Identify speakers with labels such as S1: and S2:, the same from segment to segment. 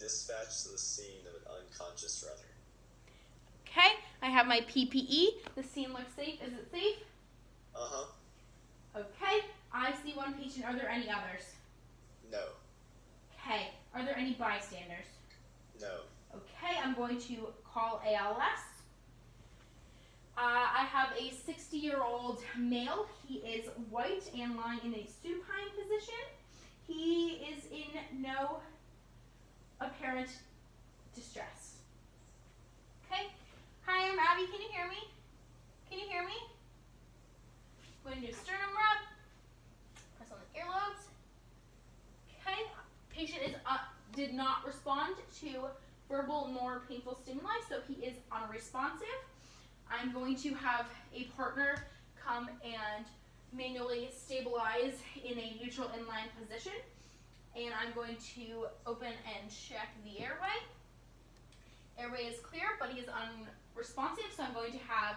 S1: dispatched to the scene of an unconscious runner.
S2: Okay, I have my PPE. The scene looks safe. Is it safe?
S1: Uh-huh.
S2: Okay, I see one patient. Are there any others?
S1: No.
S2: Okay, are there any bystanders?
S1: No.
S2: Okay, I'm going to call ALS. I have a 60-year-old male. He is white and lying in a supine position. He is in no apparent distress. Okay. Hi, I'm Abby. Can you hear me? Can you hear me? I'm going to do sternum rub. Press on the earlobes. Okay. Patient did not respond to verbal nor painful stimuli, so he is unresponsive. I'm going to have a partner come and manually stabilize in a neutral inline position. And I'm going to open and check the airway. Airway is clear, but he is unresponsive, so I'm going to have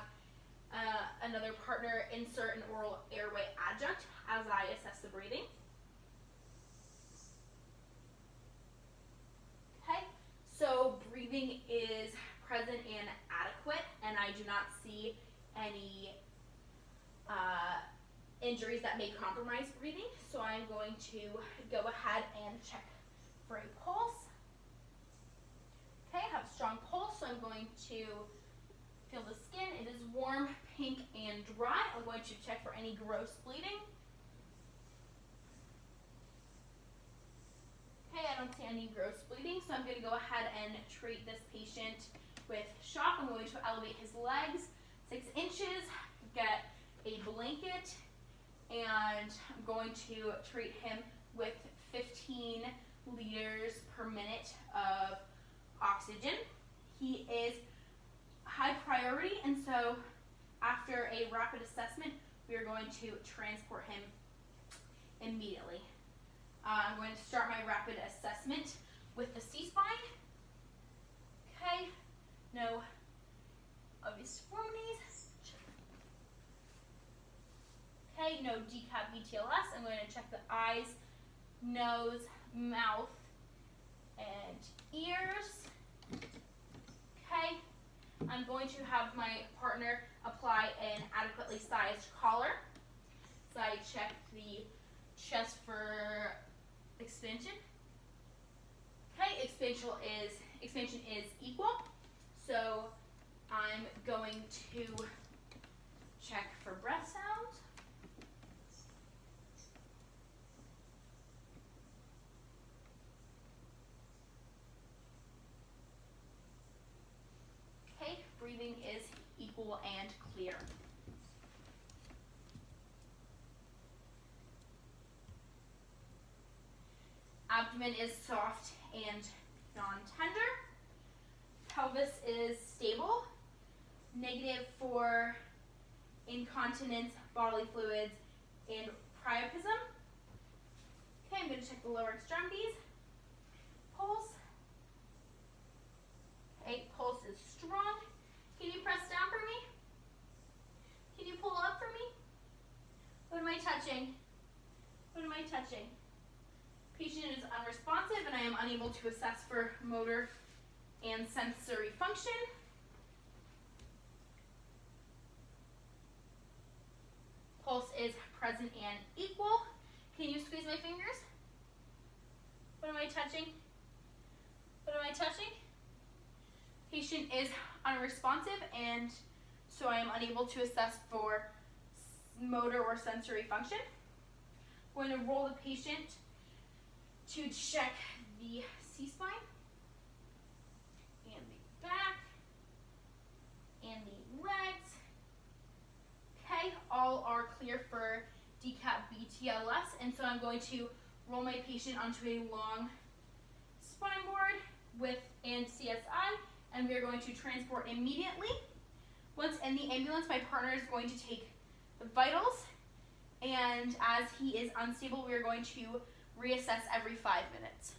S2: another partner insert an oral airway adjunct as I assess the breathing. Okay, so breathing is present and adequate, and I do not see any injuries that may compromise breathing, so I'm going to go ahead and check for a pulse. Okay, I have a strong pulse, so I'm going to feel the skin. It is warm, pink, and dry. I'm going to check for any gross bleeding. Okay, I don't see any gross bleeding, so I'm going to go ahead and treat this patient with shock. I'm going to elevate his legs 6 inches, get a blanket, and I'm going to treat him with 15 liters per minute of oxygen. He is high priority, and so after a rapid assessment, we are going to transport him immediately. I'm going to start my rapid assessment with the C-spine. Okay, no obvious deformities. Okay, no decap BTLS. I'm going to check the eyes, nose, mouth, and ears. Okay, I'm going to have my partner apply an adequately sized collar. So I check the chest for expansion. Okay, expansion is equal. So I'm going to check for breath sounds. Okay, breathing is equal and clear. Abdomen is soft and non-tender. Pelvis is stable. Negative for incontinence, bodily fluids, and priapism. Okay, I'm going to check the lower extremities. Pulse. Okay, pulse is strong. Can you press down for me? Can you pull up for me? What am I touching? What am I touching? Patient is unresponsive, and I am unable to assess for motor and sensory function. Pulse is present and equal. Can you squeeze my fingers? What am I touching? What am I touching? Patient is unresponsive, and so I am unable to assess for motor or sensory function. I'm going to roll the patient to check the C-spine and the back and the legs. Okay, all are clear for decap BTLS, and so I'm going to roll my patient onto a long spine board and CSI, and we are going to transport immediately. Once in the ambulance, my partner is going to take the vitals, and as he is unstable, we are going to reassess every 5 minutes.